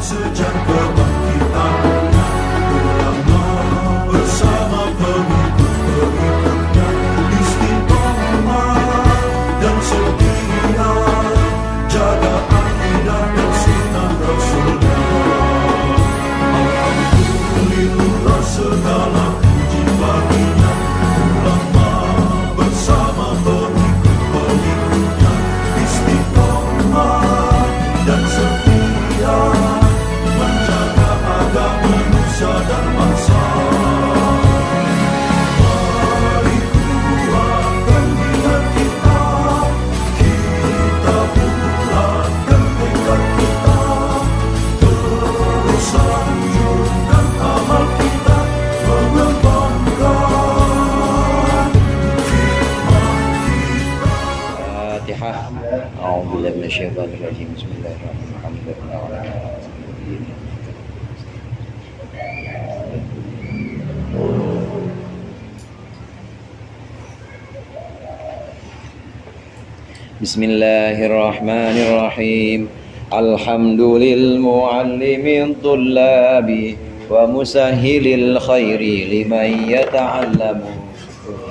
sejak kebangkitannya, ulama bersama pengikut-pengikutnya istiqomah dan setia, jaga akidah dan sunnah Rasulnya. Alhamdulillah segala puji baginya, ulama bersama pengikut-pengikutnya istiqomah dan setia, menjaga agama manusia dan bangsa. Mari kuatkan niat kita, kita bulatkan tekad kita, terus lanjutkan amal kita, mengembangkan khidmat kita. Fatihah. A'udzubillahi minasyaitonir rajim. Bismillahirrahmanirrahim. Bismillahirrahmanirrahim. Alhamdulil muallimil tullabi wa musahhilil khairi liman yata'allamu.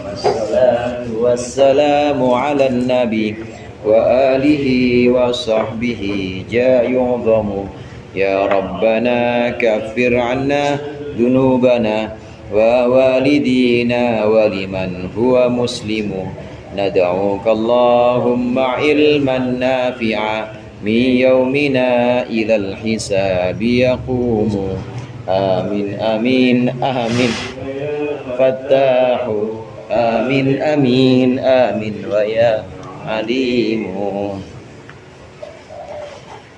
Wassalatu wassalamu ala nabi wa alihi wa sahbihi jayu'zamu. Ya Rabbana kaffir anna dunubana wa walidina wa liman huwa muslimu. Nad'uka Allahumma ilman nafi'a min yawmina ilal hisabi yaqumu. Amin amin amin. Fattahu. Amin amin amin wa ya alimu.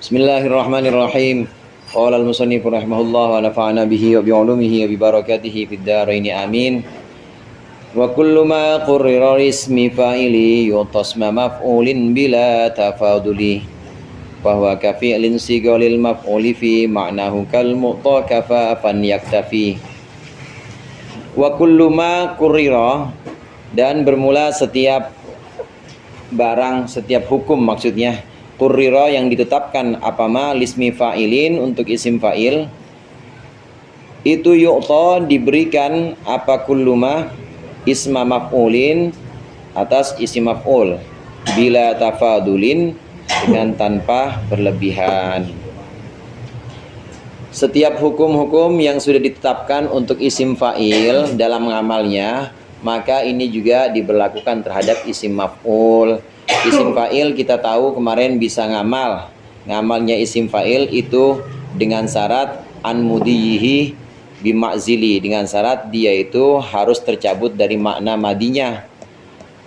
Bismillahirrahmanirrahim. Qala al-musannif rahimahullah wa nafa'ana bihi wa bi'ulumihi wa bi barakatihi fid dharain amin. Wa kullu ma qurrira ismi fa'ili yutasma maf'ulin bila tafaduli fa huwa ka fi'lin sigalil maf'uli fi ma'nahu kal mu'takafa fan yaktafi. Wa kullu ma qurrira, dan bermula setiap barang, setiap hukum maksudnya. Qurrira yang ditetapkan apama lismi fa'ilin untuk isim fa'il, itu yu'ta diberikan apa kulluma isma maf'ulin atas isim maf'ul bila tafadulin dengan tanpa berlebihan. Setiap hukum-hukum yang sudah ditetapkan untuk isim fa'il dalam ngamalnya, maka ini juga diberlakukan terhadap isim maf'ul. Isim fa'il kita tahu kemarin bisa ngamal. Ngamalnya isim fa'il itu dengan syarat an mudiyihi bima'zili, dengan syarat dia itu harus tercabut dari makna madinya.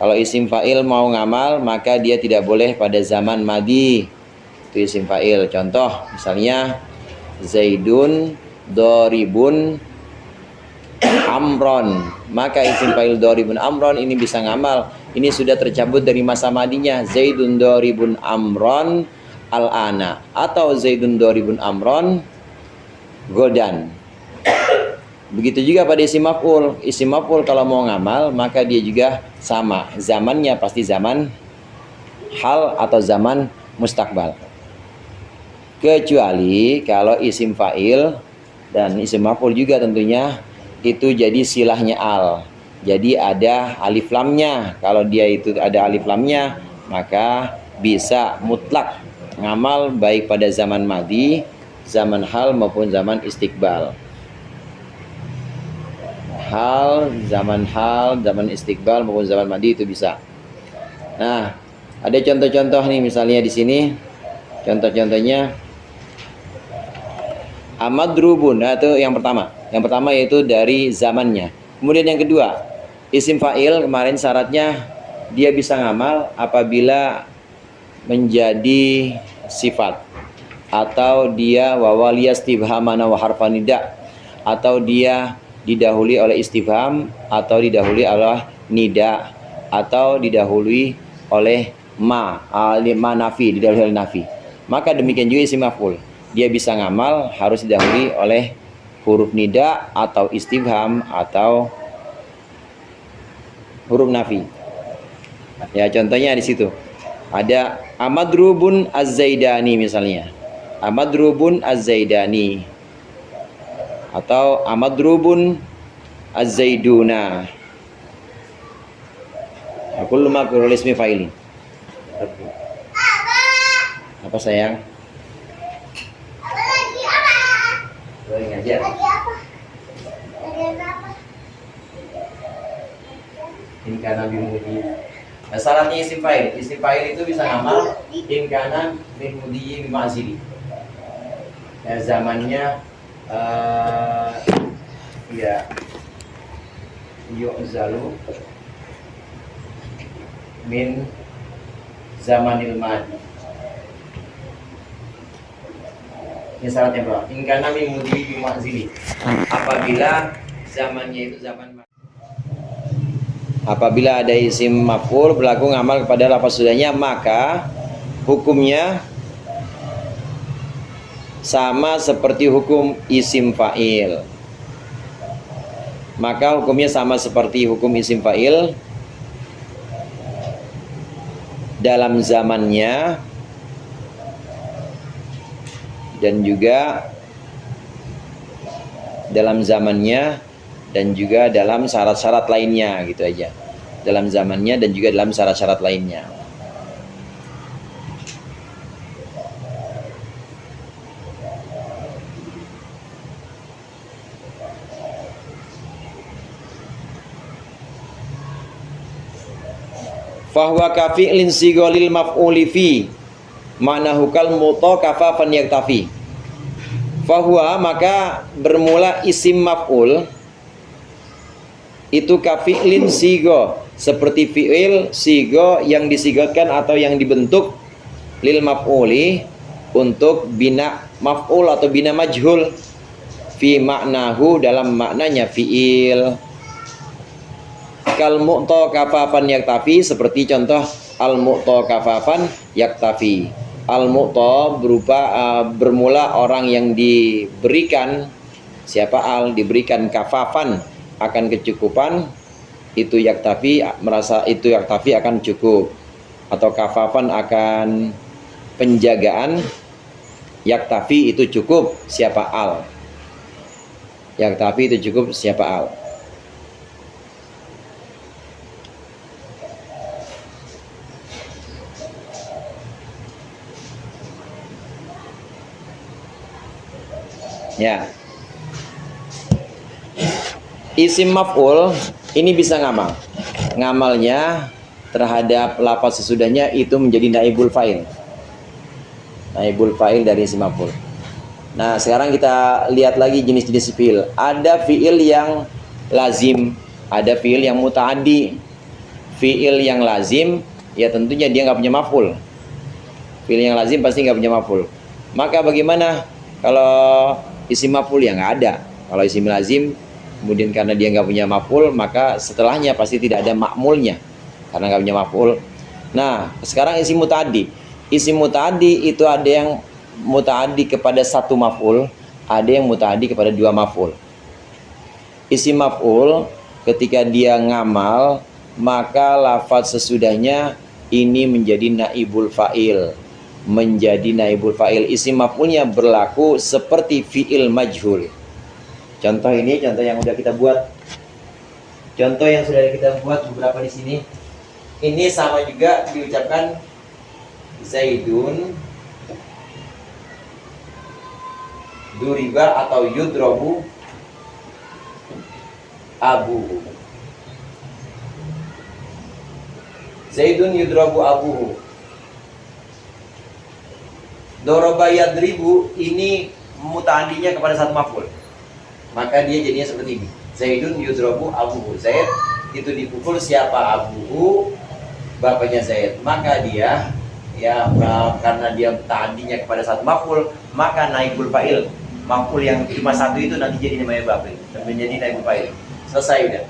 Kalau isim fa'il mau ngamal, maka dia tidak boleh pada zaman madi. Itu isim fa'il. Contoh misalnya Zaidun doribun amron, maka isim fa'il doribun amron ini bisa ngamal. Ini sudah tercabut dari masa madinya. Zaidun doribun amron al-ana, atau Zaidun doribun amron godan. Begitu juga pada isim maf'ul. Isim maf'ul kalau mau ngamal, maka dia juga sama. Zamannya pasti zaman hal atau zaman mustakbal. Kecuali kalau isim fa'il dan isim maf'ul juga tentunya itu jadi silahnya al. Jadi ada alif lamnya. Kalau dia itu ada alif lamnya, maka bisa mutlak ngamal baik pada zaman madi, zaman hal maupun zaman istiqbal. Hal, zaman istiqbal maupun zaman madi itu bisa. Nah, ada contoh-contoh nih misalnya di sini. Contoh-contohnya amadrubun, nah itu yang pertama. Yang pertama yaitu dari zamannya. Kemudian yang kedua, isim fa'il kemarin syaratnya dia bisa ngamal apabila menjadi sifat, atau dia wawaliya istifhamana wa harfan nida, atau dia didahului oleh istifham, atau didahului oleh nida, atau didahului oleh ma nafi, didahului oleh nafi. Maka demikian juga isim maf'ul, dia bisa ngamal harus didahului oleh huruf nida atau istifham atau huruf nafi. Ya, contohnya di situ ada amadrubun az-zaidani misalnya. amadrubun az-zaidani atau amadrubun az-zaiduna. Kullu ma qurril ismi fa'ilin. Apa sayang? Lagi ngajar. In kana bimudi. Nah, syaratnya isim fa'il. Isim fa'il itu bisa ngamal in kana bimudi bima'zili. Ya, zamannya ya yu'zalu min zamanil madi. Ini syaratnya berapa? In kana bimudi bima'zili. Apabila zamannya itu zaman madi. Apabila ada isim maf'ul berlaku ngamal kepada lafaz sudahnya, maka hukumnya sama seperti hukum isim fa'il. Maka hukumnya sama seperti hukum isim fa'il dalam zamannya dan juga dalam syarat-syarat lainnya, gitu aja. Dalam zamannya dan juga dalam syarat-syarat lainnya. Fahuwa kafi'lin sigolil maf'uli fi ma'nahu kal mutaqafa fan yaktafi. Fahuwa, maka bermula isim maf'ul itu kafi'lin sigo, seperti fi'il sigo yang disigokan atau yang dibentuk lil maf'uli untuk bina maf'ul atau bina majhul fi maknahu dalam maknanya fi'il. Kal mu'ta kafafan yaktafi, seperti contoh al mu'ta kafafan yaktafi. Al mu'ta berupa bermula orang yang diberikan, siapa al diberikan kafafan akan kecukupan, itu yaktafi, merasa itu yaktafi akan cukup, atau kafafan akan penjagaan, yaktafi itu cukup siapa al, yaktafi itu cukup siapa al. Ya, isim maf'ul ini bisa ngamal. Ngamalnya terhadap lafaz sesudahnya itu menjadi naibul fa'il. Naibul fa'il dari isim maf'ul. Nah, sekarang kita lihat lagi jenis-jenis fi'il. Ada fi'il yang lazim, ada fi'il yang muta'addi. Fi'il yang lazim, ya tentunya dia nggak punya maf'ul. Fi'il yang lazim pasti nggak punya maf'ul. Maka bagaimana kalau isim maf'ul yang nggak ada? Kalau isim lazim, kemudian karena dia nggak punya maf'ul, maka setelahnya pasti tidak ada ma'mulnya karena nggak punya maf'ul. Nah, sekarang isim muta'addi. Isim muta'addi itu ada yang muta'addi kepada satu maf'ul, ada yang muta'addi kepada dua maf'ul. Isim maf'ul ketika dia ngamal, maka lafaz sesudahnya ini menjadi naibul fa'il. Menjadi naibul fa'il. Isim maf'ulnya berlaku seperti fi'il majhul. Contoh ini, contoh yang udah kita buat. Contoh yang sudah kita buat beberapa di sini. Ini sama juga diucapkan Zaidun duriba atau yudrobu abuhu. Zaidun yudrobu abuhu. Doroba yadribu ini muta'addinya kepada satu maf'ul. Maka dia jadinya seperti ini. Zaidun yudrobu abuhu. Zaid itu dipukul siapa? Abuhu, bapaknya Zaid. Maka dia, ya karena dia ta'addinya kepada satu maf'ul, maka naibul fa'il. Maf'ul yang cuma satu itu nanti jadi namanya bapil dan menjadi naibul fa'il. Selesai udah.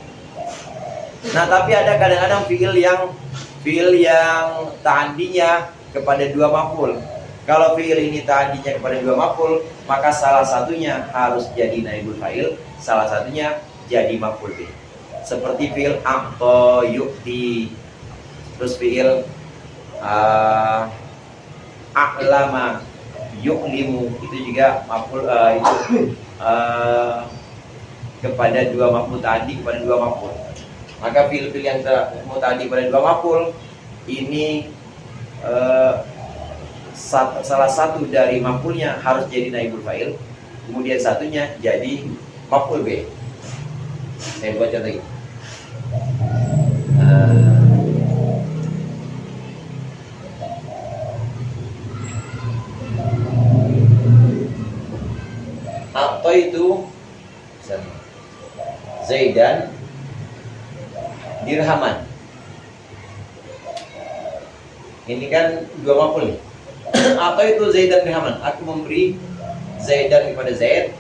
Nah, tapi ada kadang-kadang fi'il yang ta'addinya kepada dua maf'ul. Kalau fi'il ini ta'addinya kepada dua maf'ul, maka salah satunya harus jadi naibul fa'il, salah satunya jadi maf'ul bih. Seperti fi'il a'ta yu'ti, terus fi'il a'lama yu'limu itu juga maf'ul itu kepada dua maf'ul tadi kepada dua maf'ul. Maka fi'il-fi'il yang muta'addi pada dua maf'ul ini salah satu dari maf'ulnya harus jadi naibul fa'il, kemudian satunya jadi maf'ul B. Saya buat contoh lagi. Atau itu Zaidan dirhaman. Ini kan dua maf'ul nih. Atau itu Zaidan dirhaman. Aku memberi Zaidan kepada Zaid,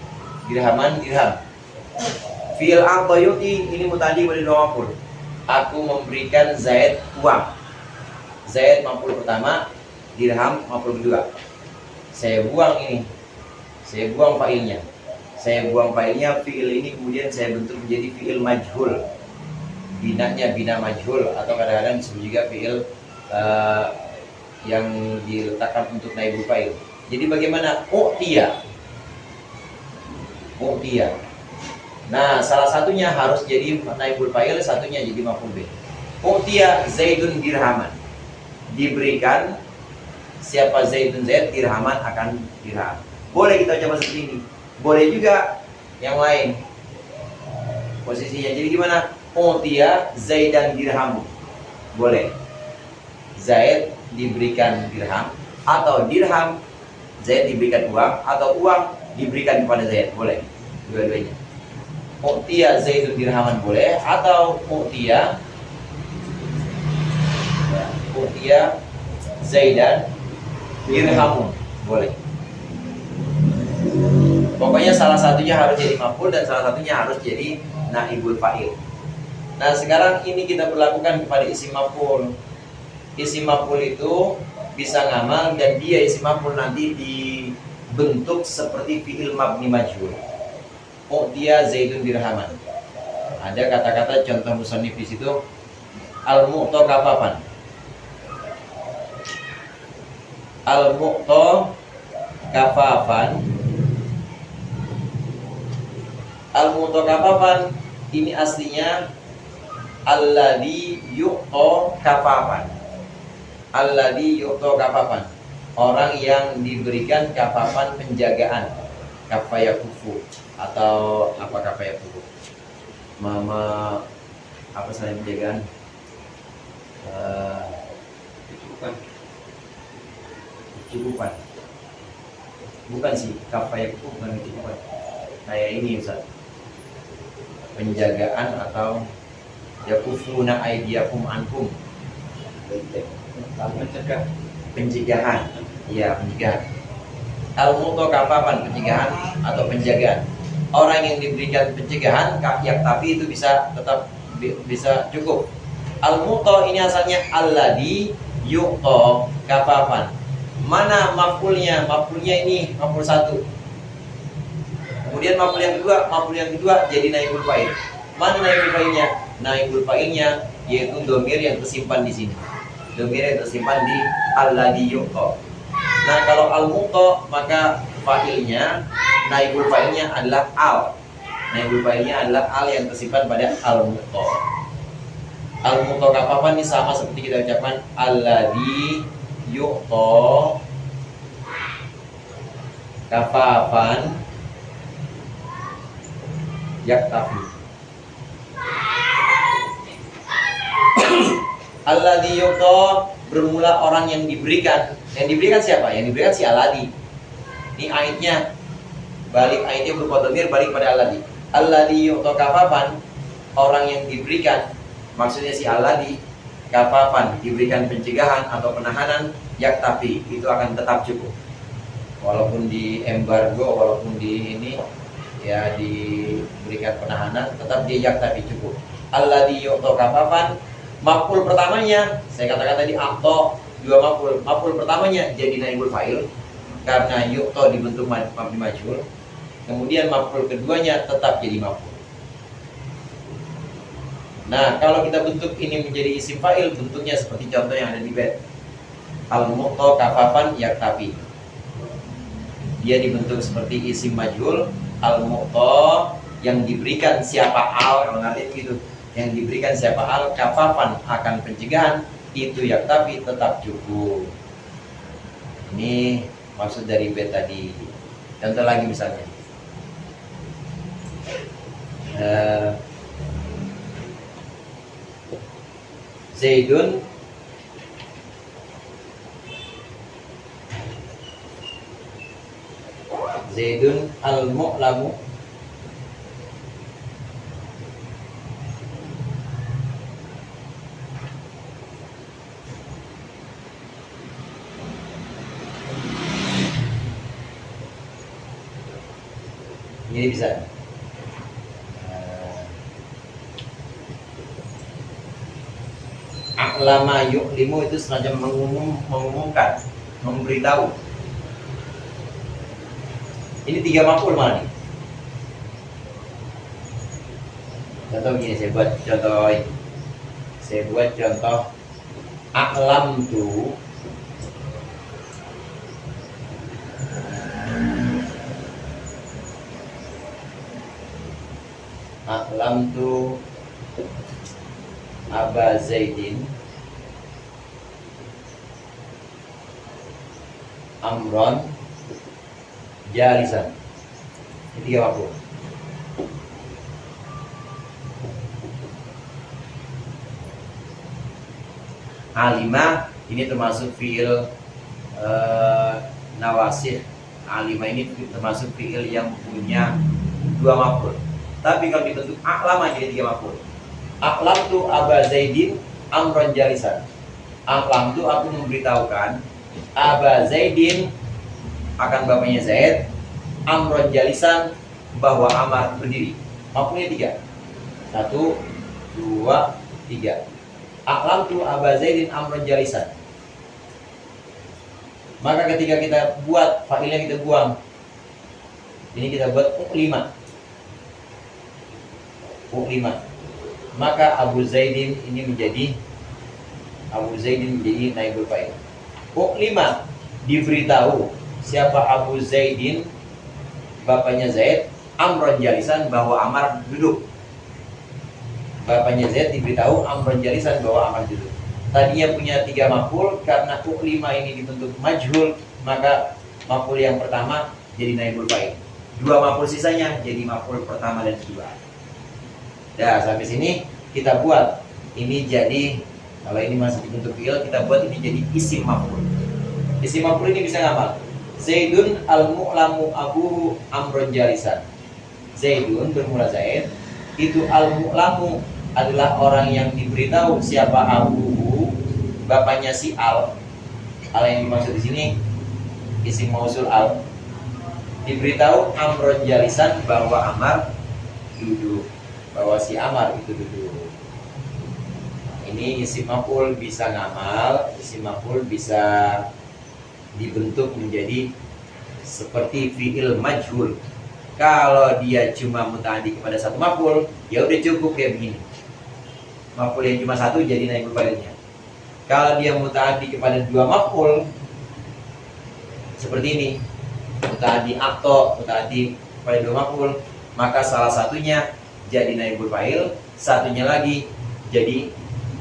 dirhaman dirham. Fi'il atau yuti ini muta'addi pada dua maf'ul. Aku memberikan Zaid uang. Zaid maf'ul pertama, dirham maf'ul kedua. Saya buang ini. Saya buang fa'ilnya. Saya buang fa'ilnya, fi'il ini kemudian saya bentuk menjadi fi'il majhul. Binanya bina majhul atau kadang-kadang disebut juga fi'il yang diletakkan untuk naibul fa'il. Jadi bagaimana? U'tiya. Nah, salah satunya harus jadi naibul fa'il, satunya jadi maf'ul bih. U'tiya Zaidun dirhaman. Diberikan siapa Zaidun Zaid, dirhaman akan dirham. Boleh kita coba seperti ini. Boleh juga yang lain posisinya. Jadi gimana? U'tiya Zaidan dirham. Boleh. Zaid diberikan dirham, atau dirham Zaid diberikan uang, atau uang diberikan kepada Zaid. Boleh. Dua-duanya. U'tiya Zaidun dirhaman boleh, atau U'tiya Zaidan dirhamun boleh. Pokoknya salah satunya harus jadi maf'ul dan salah satunya harus jadi naibul fa'il. Nah, sekarang ini kita berlakukan kepada isim maf'ul. Isim maf'ul itu bisa ngamal dan dia isim maf'ul nanti dibentuk seperti fi'il mabni majhul. U'tiya Zaidun dirhaman. Ada kata-kata contoh musannif di situ. Al-mu'ta kafafan. Al-mu'ta kafafan. Al-mu'ta kafafan ini aslinya alladzi yu'ta kafafan. Alladzi yu'ta kafafan. Orang yang diberikan kafafan penjagaan. Kafayakufu atau apa kafayakufu? Mama apa selain penjagaan? Kecukupan. Bukan sih, kafayakufu bukan kecukupan. Kayak ini Ustaz. Penjagaan atau yakufuna aidiakum ankum. Pencegahan. Iya, pencegahan. Al-mu'ta kafafan, pencegahan atau penjagaan. Orang yang diberikan pencegahan tapi itu bisa tetap bisa cukup. Al-mu'ta ini asalnya alladzi yu'ta kafafan. Mana maf'ulnya? Maf'ulnya ini maf'ul satu. Kemudian maf'ul yang kedua jadi naibul fa'il. Mana naibul fa'ilnya? Naibul fa'ilnya yaitu dhamir yang tersimpan di sini. Dhamir yang tersimpan di alladzi yu'ta. Nah, kalau al-mu'ta maka fa'ilnya, naibul fa'ilnya adalah al. Naibul fa'ilnya adalah al yang tersimpan pada al-mu'ta. Al-mu'ta kafafan ini sama seperti kita ucapkan alladzi yu'ta kafafan yaktafi. Alladzi yu'ta bermula orang yang diberikan. Yang diberikan siapa? Yang diberikan si alladzi. Ini ayatnya balik, ayatnya berupa dhamir balik pada alladzi. Alladzi yu'ta kafafan, orang yang diberikan, maksudnya si alladzi kafafan, diberikan pencegahan atau penahanan, yaktafi, itu akan tetap cukup. Walaupun di embargo, walaupun di ini ya diberikan penahanan, tetap dia yaktafi cukup. Alladzi yu'ta kafafan, maf'ul pertamanya saya katakan tadi atau dua maf'ul. Maf'ul pertamanya jadi naibul fa'il karena yu'ta dibentuk mabni majhul. Kemudian maf'ul keduanya tetap jadi maf'ul. Nah, kalau kita bentuk ini menjadi isim fa'il, bentuknya seperti contoh yang ada di bait. Al-mu'ta kafafan yaktafi. dia dibentuk seperti isim majhul. Al-mu'ta yang diberikan siapa al, kalau nanti gitu, yang diberikan siapa al kafafan akan pencegahan, itu ya tapi tetap cukup. Ini maksud dari B tadi. Contoh lagi misalnya, Zaidun al-mu'lamu ini bisa. A'lama yu'limu itu semacam mengumumkan, memberitahu. Ini 3 maf'ul malah nih. Contoh gini, saya buat contoh a'lam tu Aba Zaidin Amron Jalisan. Ini 3 waktu. Alimah ini termasuk fiil nawasih. Alimah ini termasuk fiil yang punya 2 maf'ul. Tapi kalau dibentuk a'lama jadi 3 maf'ul. A'lam tu Aba Zaidin Amron Jalisan. A'lam tu aku memberitahukan Aba Zaidin akan bapaknya Zaid, Amron Jalisan bahwa Amar berdiri. Maf'ulnya 3. 1, 2, 3. A'lam tu Aba Zaidin Amron Jalisan. Maka ketika kita buat fa'ilnya kita buang. Ini kita buat U5. Maka Abu Zaidin ini menjadi naibul fa'il. U5 diberitahu siapa Abu Zaidin, bapaknya Zaid, Amron Jalisan bahwa Amar duduk. Bapaknya Zaid diberitahu Amron Jalisan bahwa Amar duduk. Tadinya punya 3 maf'ul, karena U5 ini dibentuk majhul, maka maf'ul yang pertama jadi naibul fa'il. 2 maf'ul sisanya jadi maf'ul pertama dan kedua. Nah, sampai sini kita buat ini jadi, kalau ini masih dibentuk fi'il, kita buat ini jadi isim maf'ul. Isim maf'ul ini bisa ngamal. Zaidun al-mu'lamu abuhu Amron Jalisan. Zaidun bermula Zaid, itu al-mu'lamu adalah orang yang diberitahu siapa abuhu, bapaknya si al. Al yang dimaksud di sini isim mausul al. Diberitahu Amron Jalisan bahwa Amar duduk, bahwa si Amar itu duduk. Ini isim maf'ul bisa ngamal, isim maf'ul bisa dibentuk menjadi seperti fi'il majhul. Kalau dia cuma muta'addi kepada 1 maf'ul, ya udah cukup kayak begini. Maf'ul yang cuma 1 jadi naibul fa'ilnya. Kalau dia muta'addi kepada 2 maf'ul, seperti ini, muta'addi akto, muta'addi kepada 2 maf'ul, maka salah satunya jadi naibul fa'il, satunya lagi jadi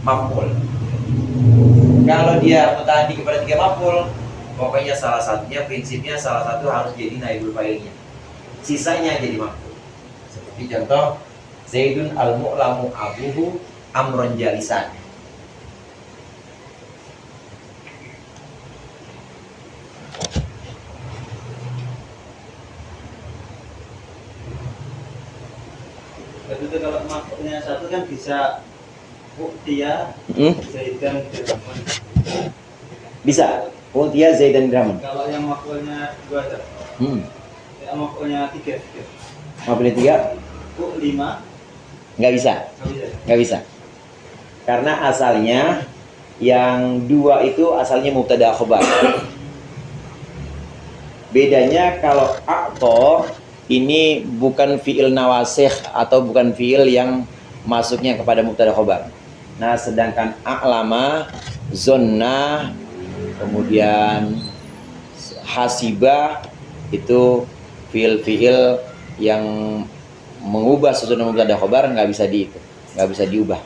maf'ul. Kalau dia muta'addi kepada 3 maf'ul, pokoknya salah satunya, prinsipnya salah satu harus jadi naibul fa'ilnya, sisanya jadi maf'ul. Seperti contoh Zaidun al-mu'lamu abuhu Amron Jalisan. Itu kalau maf'ulnya 1 kan bisa U'tiya Zaidan dirhamun. Bisa U'tiya Zaidan dirhamun. Kalau yang maf'ulnya 2 ada. Yang maf'ulnya 3. Maf'ulnya 3 U5 nggak bisa. Nggak bisa. Karena asalnya yang 2 itu asalnya mubtada khobar. Bedanya kalau a'to ini bukan fi'il nawasih atau bukan fi'il yang masuknya kepada mubtada khobar. Nah, sedangkan a'lama, zonna, kemudian hasibah itu fiil yang mengubah susunan mubtada khobar nggak bisa diubah.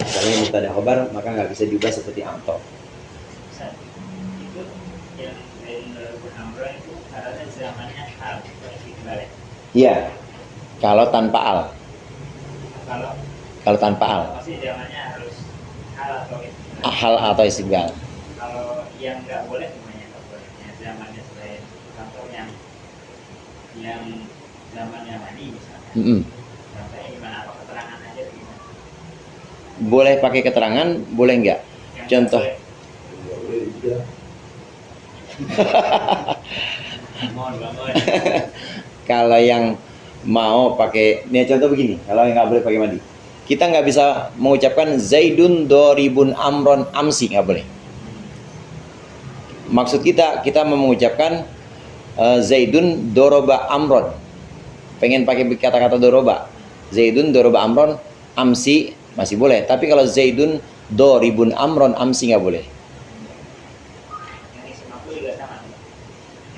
Misalnya mubtada khobar maka nggak bisa diubah seperti anto. Itu yang Zaidun Amron itu harusnya zamannya hal istiqbal. Iya, kalau tanpa al. Kalau Tanpa al, masih zamannya harus hal atau istiqbal. hal atau istiqbal. Kalau yang nggak boleh semuanya nggak boleh. Yang zamannya selain contoh yang zamannya mandi misalnya. Contohnya gimana? Apa keterangan aja gimana? Boleh pakai keterangan, boleh nggak? Yang Contoh. boleh. Mohon banget. Kalau yang mau pakai, nih contoh begini, kalau yang nggak boleh pakai mandi, kita nggak bisa mengucapkan Zaidun doribun amron amsi, nggak boleh. Maksud kita mau mengucapkan Zaidun doroba amron, pengen pakai kata-kata doroba, Zaidun doroba amron amsi masih boleh, tapi kalau Zaidun doribun amron amsi nggak boleh. Yang isi mampu juga sama.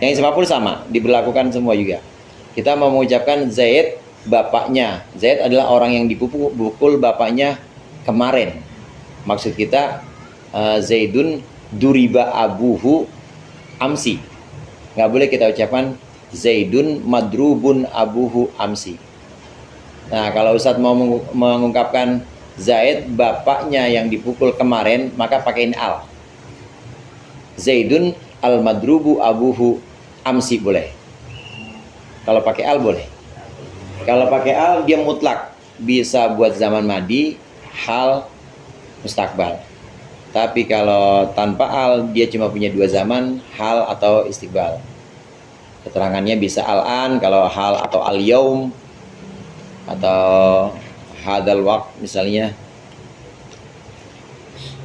Yang isi maf'ul sama, diberlakukan semua juga. Kita mau mengucapkan Zaid bapaknya. Zaid adalah orang yang dipukul bapaknya kemarin. Maksud kita Zaidun duriba abuhu amsi. Nggak boleh kita ucapkan Zaidun madrubun abuhu amsi. Nah, kalau Ustadz mau mengungkapkan Zaid bapaknya yang dipukul kemarin, maka pakaiin al. Zaidun al madrubu abuhu amsi boleh. Kalau pakai al boleh. Kalau pakai al dia mutlak, bisa buat zaman madi, hal, mustakbal. Tapi kalau tanpa al dia cuma punya dua zaman, hal atau istiqbal. Keterangannya bisa al-an kalau hal, atau al-yaum atau hadal waqt misalnya.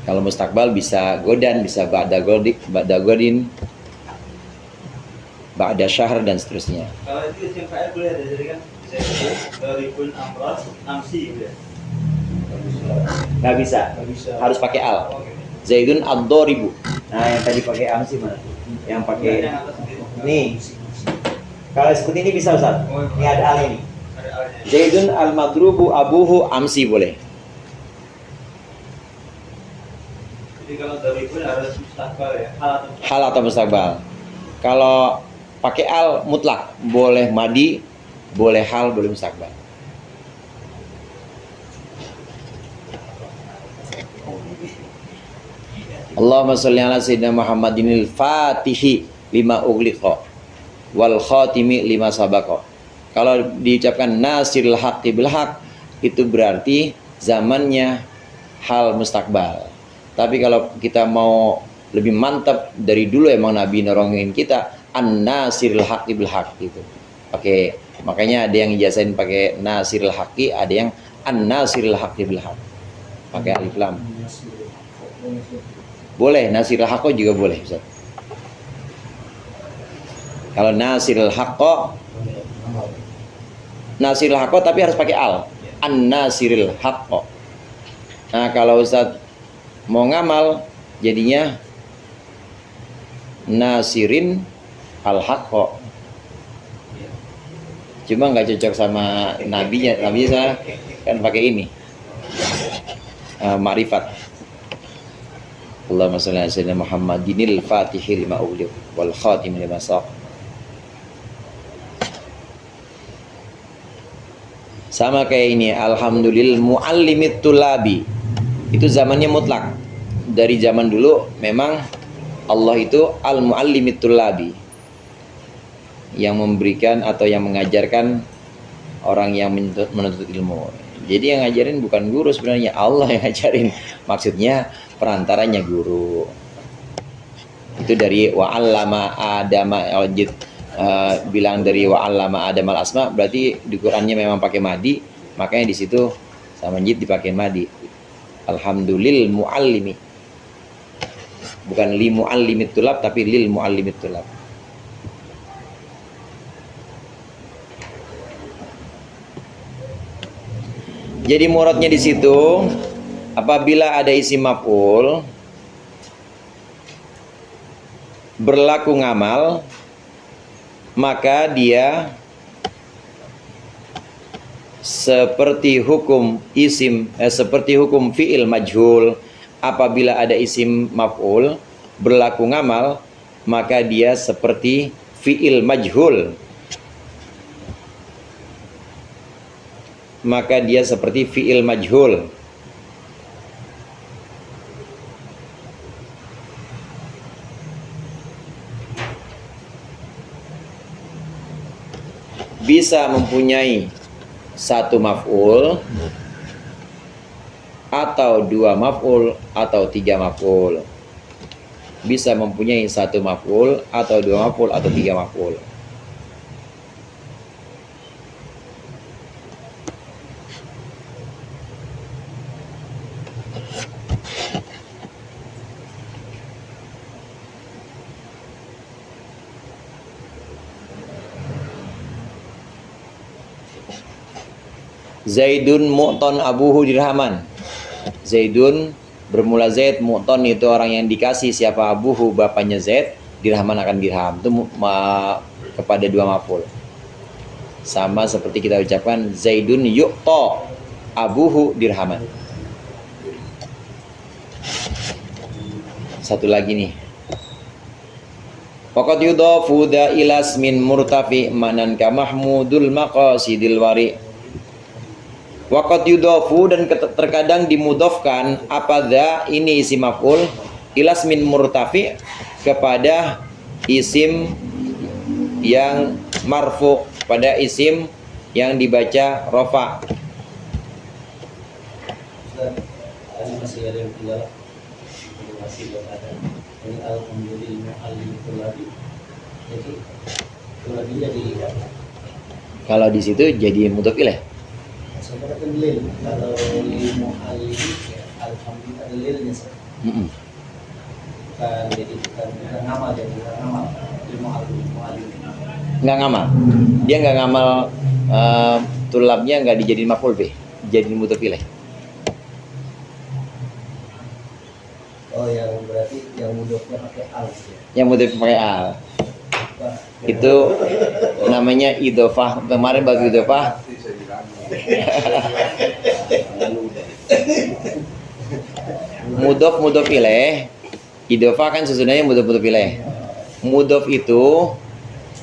Kalau mustakbal bisa godan, bisa ba'da godin, ba'da syahr dan seterusnya. Kalau itu isim fa'il boleh ada, jadi kan Zaidun doribun amron amsi boleh. Nggak bisa. Harus pakai al. Zaidun ad-doribu. Nah, yang tadi pakai amsi mana? Yang pakai nih. Kalau seperti ini bisa Ustaz. Ini ada al ini. Zaidun al-madrubu abuhu amsi boleh. Jadi kalau doribun harus mustakbal ya, Hal atau mustakbal. Kalau pakai al mutlak, boleh madi, boleh hal, boleh mustakbal. Allahumma sholli ala sayyidina Muhammadinil fatihi lima ughliqa wal khatimi lima sabaqa. Kalau diucapkan nasiril haqqi bil haqq, itu berarti zamannya hal mustakbal. Tapi kalau kita mau lebih mantap, dari dulu emang Nabi norongin kita an-nasiril haqqi bil haqq gitu. Oke, makanya ada yang ijazahin pakai nasiril haqqi, ada yang an-nasiril haqqi bil haqq. Pakai alif lam. Boleh, nasiril haqqo juga boleh, Ustaz. Kalau nasiril haqqo tapi harus pakai al. An-nasiril haqqo. Nah, kalau Ustaz mau ngamal jadinya nasirin al-haqqo. Cuma nggak cocok sama nabinya. Nabinya kan pakai ini. Ma'rifat. Allahumma shalli ala sayyidina Muhammadinil fatihi lima ughliq wal khatim lima sabaq. Sama kayak ini, alhamdulillah muallimit tulabi. Itu zamannya mutlak. Dari zaman dulu memang Allah itu al-muallimit tulabi, yang memberikan atau yang mengajarkan orang yang menuntut ilmu. Jadi yang ngajarin bukan guru sebenarnya, Allah yang ngajarin. Maksudnya perantaranya guru. Itu dari wa'allama adama al-jid. Bilang dari wa'allama adam al-asma, berarti di Qur'annya memang pakai madi, makanya di situ sama jid dipakai madi. Alhamdulillah muallimi. Bukan li muallimit tulab, tapi lil muallimit tulab. Jadi muradnya di situ, apabila ada isim maf'ul berlaku ngamal, maka dia seperti hukum seperti hukum fi'il majhul. Apabila ada isim maf'ul berlaku ngamal, maka dia seperti fi'il majhul. Maka dia seperti fi'il majhul. Bisa mempunyai satu maf'ul atau dua maf'ul atau tiga maf'ul. Bisa mempunyai satu maf'ul atau dua maf'ul atau tiga maf'ul. Zaidun mu'ton abuhu dirhaman. Zaidun bermula Zaid, mu'ton itu orang yang dikasih, siapa abuhu bapaknya Zaid, dirhaman akan dirham. Itu kepada dua maf'ul. Sama seperti kita ucapkan Zaidun yu'to abuhu dirhaman. Satu lagi nih. Waqad yudhafu ilas min murtafi manan ka mahmudul maqasidil wari. Waqad yudhafu dan terkadang dimudhofkan apa ini isim maf'ul ilas min murtafi kepada isim yang marfu, pada isim yang dibaca rafa. Ini masih ada yang tinggal. Masih ada. Ini alhamdulillah al-tulabi. Jadi tulabi jadi Kalau di situ jadi mudhof ilaih. sebenarnya kan lil. Kalau ilmu alhamdulillah ada lilnya. Bukan jadi bukan ngamal, jadi bukan ngamal. Ilmu al. Nggak ngamal. Dia nggak ngamal, tulabnya nggak dijadiin maf'ul bih, jadi mudhof ilaih. Oh, yang berarti yang mudhofnya pakai al ya. Yang mudhof pakai al. Itu namanya idhofah. Kemarin bab idhofah. Mudhof ilaih. Idhofah kan sebenarnya mudhof ilaih. Mudhof itu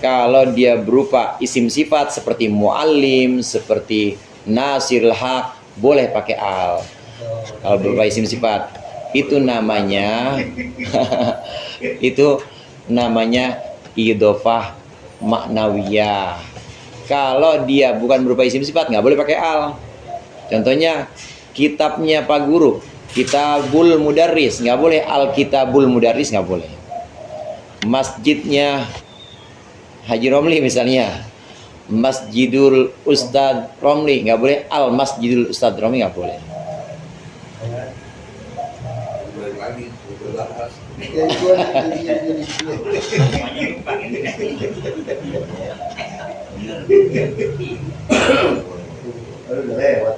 kalau dia berupa isim sifat seperti muallim, seperti nasirul haq, boleh pakai al. Kalau berupa isim sifat, itu namanya idhofah maknawiyah. Kalau dia bukan berupa isim sifat, nggak boleh pakai al. Contohnya kitabnya Pak Guru, Kitabul Mudarris, nggak boleh Al-Kitabul Mudarris, nggak boleh. Masjidnya Haji Romli misalnya, Masjidul Ustadz Romli, nggak boleh Al-Masjidul Ustadz Romli, nggak boleh. Udah lewat.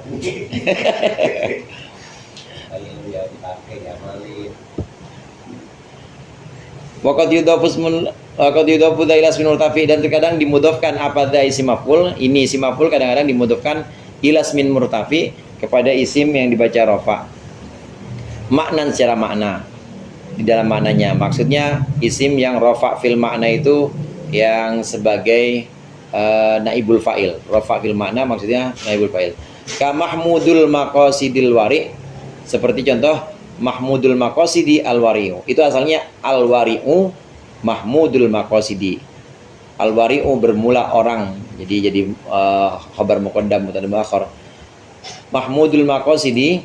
Yang dia dipakai ya malin. Waqad yudhafu ila ismin murtafi, dan terkadang dimudhofkan apa isim maf'ul. Ini isim maf'ul kadang-kadang dimudhofkan ila ismin murtafi kepada isim yang dibaca rafa. Maknan secara makna. Di dalam maknanya, maksudnya isim yang rafa fil makna itu yang sebagai naibul fa'il. Rafa fil makna maksudnya naibul fa'il. Ka mahmudul maqasidil wari, seperti contoh mahmudul maqasidi al-wari'u. Itu asalnya al-wari'u mahmudul maqasidi. Al-wari'u bermula orang. Jadi khabar muqaddam mubtada muakhar. Mahmudul maqasidi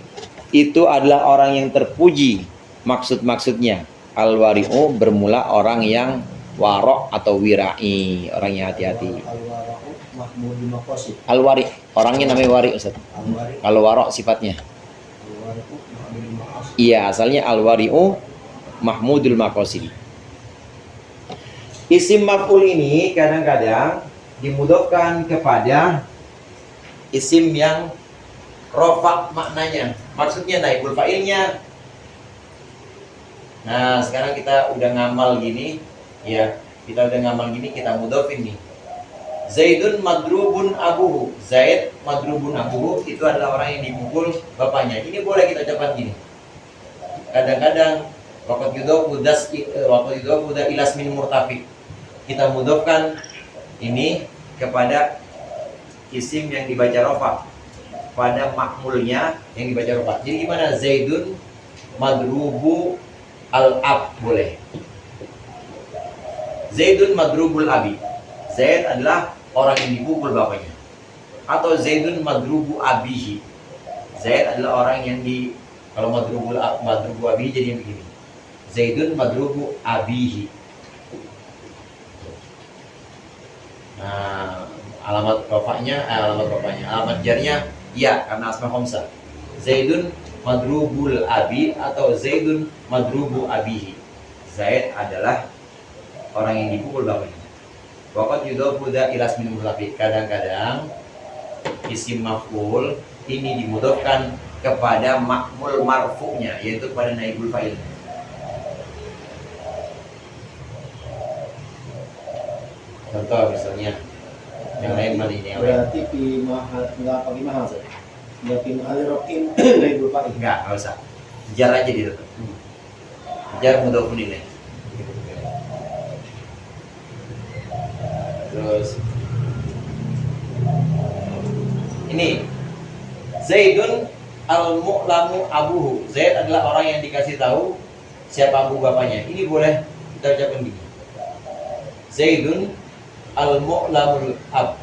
itu adalah orang yang terpuji. Maksudnya al-wari'u bermula orang yang warok atau wirai, orang yang hati-hati. Al-wara'u mahmudul maqasid. Al-wari, orangnya namanya wari, Ustaz. Al-wari. Kalau warok sifatnya. Al-wara'u mahmudul maqasid. Iya, asalnya al-wari'u mahmudul maqasid. Isim maf'ul ini kadang-kadang dimudhofkan kepada isim yang rafa maknanya. Maksudnya naibul fa'ilnya. Nah, sekarang kita udah ngamal gini, ya. Kita udah ngamal gini, kita mudhofin nih. Zaidun madrubun abuhu. Zaid madrubun abuhu itu adalah orang yang dipukul bapaknya. Ini boleh kita ucapkan gini. Kadang-kadang waqad yudhafu ilas min murtafiq. Kita mudhofkan ini kepada isim yang dibaca rafa, pada makmulnya yang dibaca rafa. Jadi gimana? Zaidun madrubu al-ab boleh. Zaidun madrubul abi. Zaid adalah orang yang dipukul bapaknya. Atau Zaidun madrubu abihi. Zaid adalah orang yang kalau madrubu abihi jadi begini. Zaidun madrubu abihi. Nah, alamat jarnya ya, karena asma khamsah. Zaidun madrubul abi atau Zaidun madrubu abihi. Zaid adalah orang yang dipukul bapaknya. Waqad yudhafu ilas min murtafiq. Kadang-kadang isim maf'ul ini dimudhofkan kepada makmul marfu'nya, yaitu kepada naibul fa'il. Contoh misalnya yang lain mana ini? Berarti nggak pakai mahal saja. Nggak pakai mahal rokin naibul fa'il. Nggak usah. Jar aja di tetap. Jar mudhofun ilaih. Terus ini Zaidun al-mu'lamu abuhu. Zaid adalah orang yang dikasih tahu siapa abu bapaknya. Ini boleh kita ucapkan gini. Zaidun al-mu'lamul ab.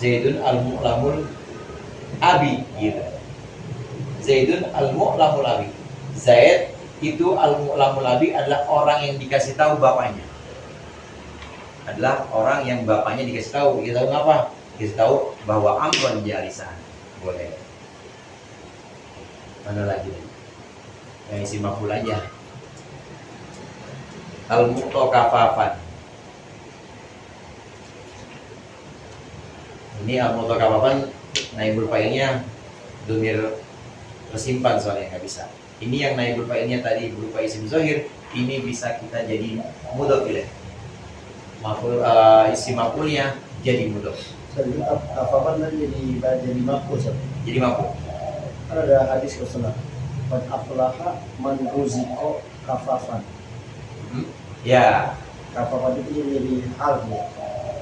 Zaidun al-mu'lamul abi gitu. Zaidun al-mu'lamul abi. Zaid itu al-mu'lamul abi adalah orang yang dikasih tahu bapaknya. Adalah orang yang bapaknya dikasih tahu. Dikasih tahu apa? Dikasih tahu bahwa Amron jalisan. Boleh. Mana lagi? Yang isi maf'ul aja. Al-mu'tokafafan. Ini al-mu'tokafafan naibul fa'ilnya domir tersimpan soalnya nggak bisa. Ini yang naibul fa'ilnya tadi berupa isim zahir, ini bisa kita jadi mudhof ilaih. Isim maf'ulnya jadi mudhof. Jadi kafapan dan jadi maf'ul. Jadi maf'ul. Kan ada hadis Rasulullah. Qad aflaha man ruziqa kafafan. Ya. Kafafan itu jadi hal ya.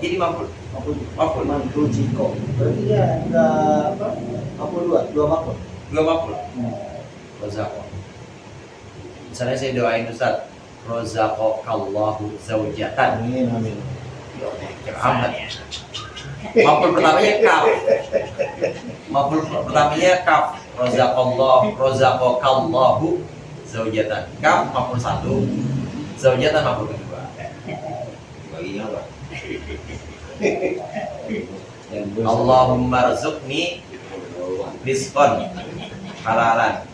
Jadi maf'ul. Maf'ul. Man ruziqa. Berarti dia ada apa? Maf'ul dua maf'ul. Dua maf'ul. Rozaqo. Misalnya saya doain Ustaz, rozaqakallahu zaujatan. Amin amin. Amat. Maf'ul pertamanya kaf. Maf'ul pertamanya kaf. Rozaqakallahu zaujatan. Kaf maf'ul 1. Zaujatan maf'ul kedua. Baginya apa? Allahumma rzuqni rizqan halalan.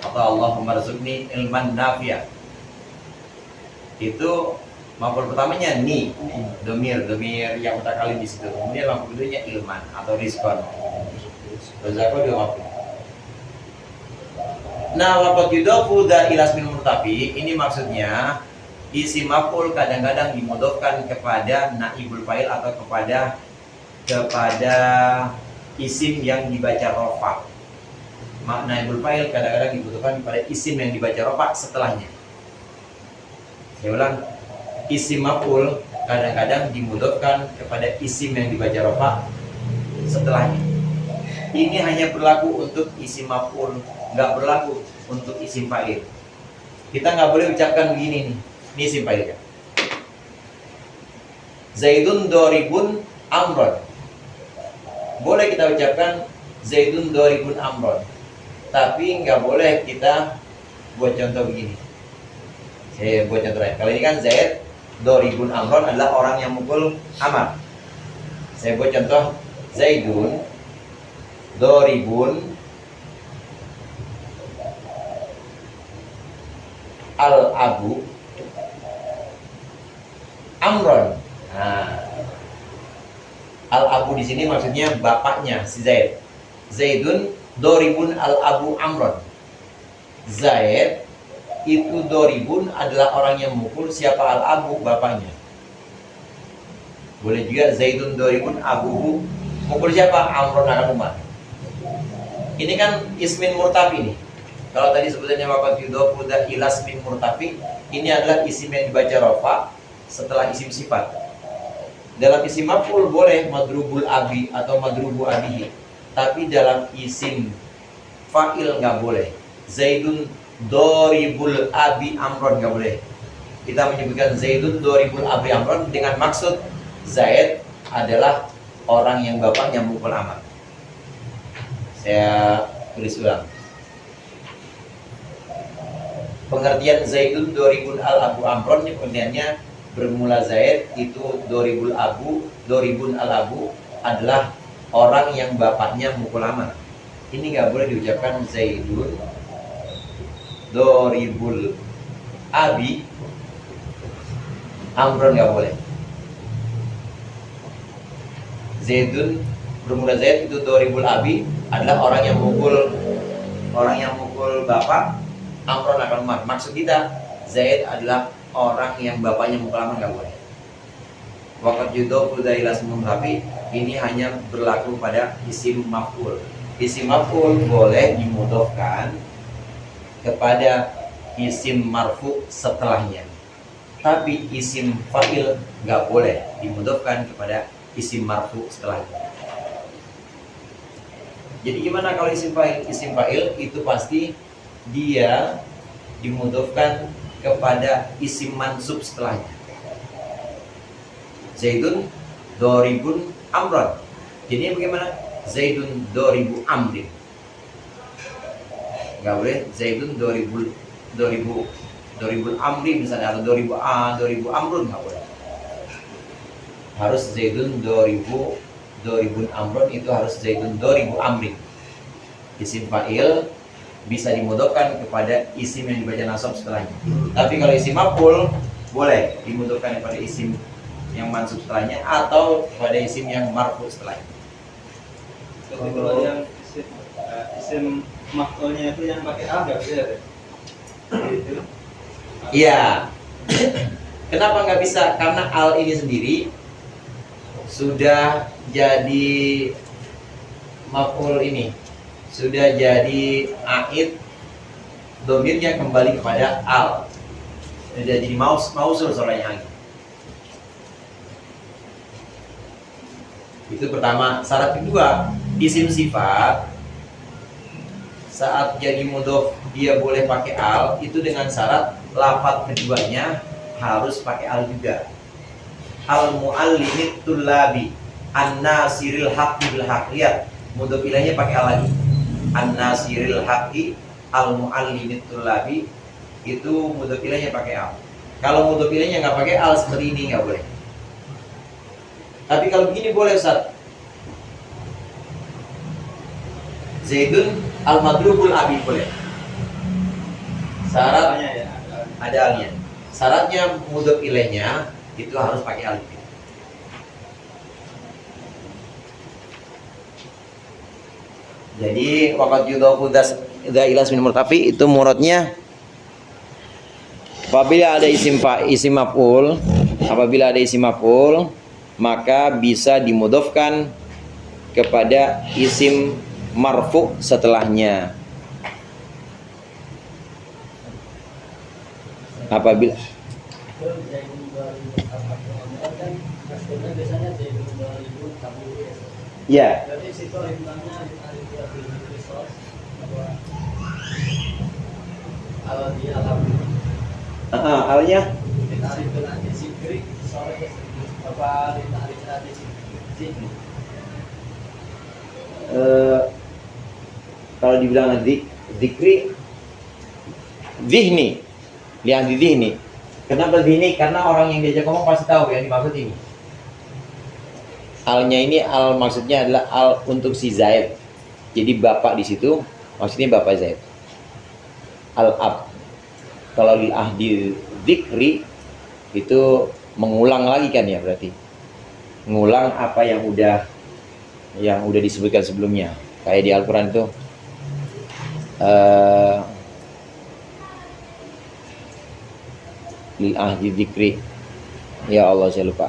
Atau Allahumma rzuqni ilman nafi'ah. Itu maf'ul pertamanya ni, domir yang mutakallim di situ. Kemudian maf'ul keduanya ilman atau rizqan. Rozaqo dua maf'ul. Nah, waqad yudhafu ilas min murtafi, ini maksudnya isi maf'ul kadang-kadang dimudhofkan kepada naibul fa'il atau kepada isim yang dibaca rafa. Naibul fa'il kadang-kadang dibutuhkan pada isim yang dibaca rafa setelahnya. Saya ulang, isim maf'ul kadang-kadang dimudhofkan kepada isim yang dibaca rafa setelahnya. Ini hanya berlaku untuk isim maf'ul, nggak berlaku untuk isim fa'il. Kita nggak boleh ucapkan begini nih. Ini isim fa'il kan. Zaidun doribun amron. Boleh kita ucapkan Zaidun doribun amron. Tapi nggak boleh kita buat contoh begini. Saya buat contoh lain. Kalau ini kan Zaid doribun amron adalah orang yang mukul Amar. Saya buat contoh Zaidun doribun al-abu amron. Nah, al-abu di sini maksudnya bapaknya si Zaid. Zaidun doribun al-abu amron. Zaid itu doribun adalah orang yang mukul siapa al-abu, bapaknya. Boleh juga Zaidun doribun abuhu. Mukul siapa? Amrun akan Umar. Ini kan ismin murtafi nih. Kalau tadi sebutannya waqad yudhafu ila ismin murtafi, ini adalah isim yang dibaca rafa setelah isim sifat. Dalam isim maf'ul boleh madrubul abi atau madrubu abihi. Tapi dalam isim fa'il nggak boleh. Zaidun doribul abi amron nggak boleh. Kita menyebutkan Zaidun doribul abi amron dengan maksud Zaid adalah orang yang bapaknya mukul Amr. Saya tulis ulang. Pengertian Zaidun doribul al abu amron ini pengertiannya bermula Zaid itu doribul doribun al abu adalah orang yang bapaknya mukul Amr. Ini nggak boleh diucapkan Zaidun doribul abi amron, nggak boleh. Zaidun bermula Zaid itu doribul abi adalah orang yang mukul bapak, amron akan Umar. Maksud kita Zaid adalah orang yang bapaknya mukul Amr, nggak boleh. Waqad yudhafu ila ismin murtafi, ini hanya berlaku pada isim maf'ul. Isim maf'ul boleh dimudhofkan kepada isim marfu setelahnya. Tapi isim fa'il nggak boleh dimudhofkan kepada isim marfu setelahnya. Jadi gimana kalau isim fa'il? Isim fa'il itu pasti dia dimudhofkan kepada isim mansub setelahnya. Zaidun doribun amron. Jadi bagaimana? Zaidun doribu amrin. Nggak boleh Zaidun doribul amri misalnya, atau doribu amrun, nggak boleh. Harus Zaidun doribun amrun, itu harus Zaidun doribu amrin. Isim fa'il bisa dimudhofkan kepada isim yang dibaca nasab setelahnya. Tapi kalau isim maf'ul boleh dimudhofkan kepada isim yang mansub setelahnya atau kepada isim yang marfu setelahnya. Kalau yang isim maf'ulnya itu yang pakai a nggak bisa ya? Gitu. Iya. Kenapa nggak bisa? Karena al ini sendiri sudah jadi maf'ul ini. Sudah jadi aid, domirnya kembali kepada al. Sudah jadi mausul soalnya lagi. Itu pertama. Syarat kedua, isim sifat saat jadi mudhof dia boleh pakai al, itu dengan syarat lafadz keduanya harus pakai al juga. Al muallimit tullabi an-nasiril haqqi bil haqq. Mudhof ilainya pakai al lagi. An-nasiril haqqi al muallimit tullabi, itu mudhof ilainya pakai al. Kalau mudhof ilainya nggak pakai al seperti ini nggak boleh. Tapi kalau begini boleh, Ustaz. Zaidun al-madrubul abi boleh. Syarat ada alnya. Syaratnya mudhof ilaihnya itu harus pakai alif. Jadi waqad yudhafu ila ismin murtafi itu muradnya apabila ada isim maf'ul, maka bisa dimudhofkan kepada isim marfu setelahnya. Apabila ya, alnya kalau dibilang zikri zihni, lihat di zihni. Kenapa zihni? Karena orang yang diajak ngomong pasti tahu yang dimaksud ini. Alnya ini al maksudnya adalah al untuk si Zaid. Jadi bapak di situ maksudnya bapak Zaid. Al ab. Kalau lil ahdi zikri itu mengulang lagi kan ya, berarti mengulang apa yang udah disebutkan sebelumnya. Kayak di Al-Quran itu lil ahdi zikri. Ya Allah, saya lupa.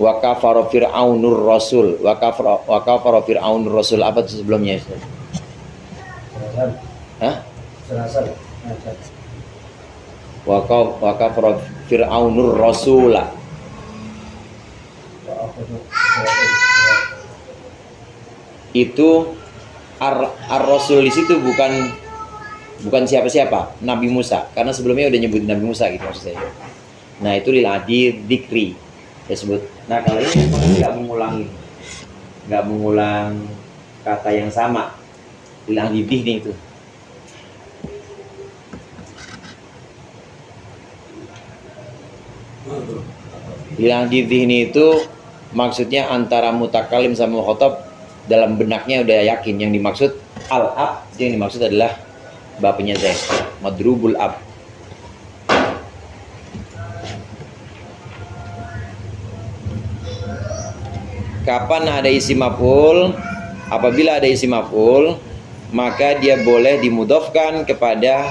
Wa kafara fir'aunur rasul. Wa kafara fir'aunur rasul. Apa itu sebelumnya? Serasan. Hah? Serasan. Wa kafara fir'aunur rasula. Itu ar-rasul di situ bukan siapa-siapa, Nabi Musa, karena sebelumnya udah nyebut Nabi Musa gitu maksud saya. Nah, itu lil adi dzikri disebut. Nah, kalau ini nggak mengulang kata yang sama. Lil adi dzikri itu. Lil adi dzikri itu maksudnya antara mutakalim sama mukhatab dalam benaknya udah yakin yang dimaksud al-ab, yang dimaksud adalah bapaknya Zaid, madrubul ab. Kapan ada isim maf'ul? Apabila ada isim maf'ul, maka dia boleh dimudhofkan kepada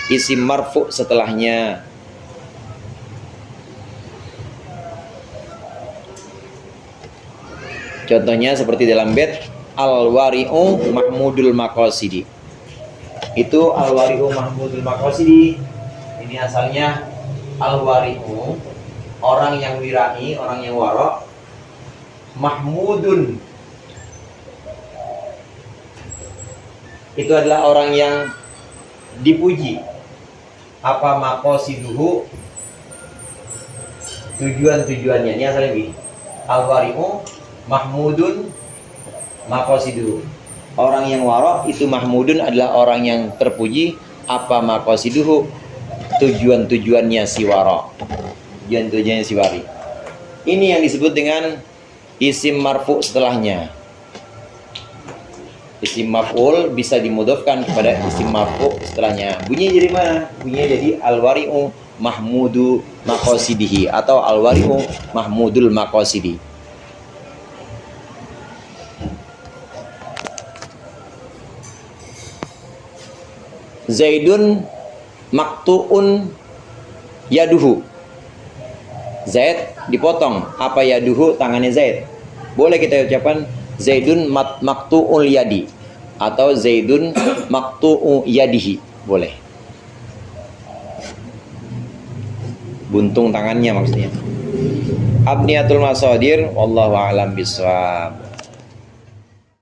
isim marfu' setelahnya. Contohnya seperti dalam bait al-wari'u mahmudul maqasidi. Itu al-wari'u mahmudul maqasidi. Ini asalnya al-wari'u, orang yang wirai, orang yang wara', mahmudun. Itu adalah orang yang dipuji. Apa maqasiduhu? Tujuan-tujuannya. Ini asalnya begini. Al-wari'u mahmudun maqasiduhu. Orang yang wara itu mahmudun adalah orang yang terpuji. Apa maqasiduhu? Tujuan-tujuannya si wara. Tujuan-tujuannya si wari. Ini yang disebut dengan isim marfu setelahnya. Isim maf'ul bisa dimudhofkan kepada isim marfu setelahnya. Bunyinya jadi mana? Bunyinya jadi al-wari'u mahmudu maqasidihi atau al-wari'u mahmudul maqasidi. Zaidun maktu'un yaduhu. Zaid dipotong. Apa yaduhu? Tangannya Zaid. Boleh kita ucapkan Zaidun maktu'ul yadi atau Zaidun maktu'u yadihi. Boleh. Buntung tangannya maksudnya. Abniyatul masadir wallahu a'lam bishawab.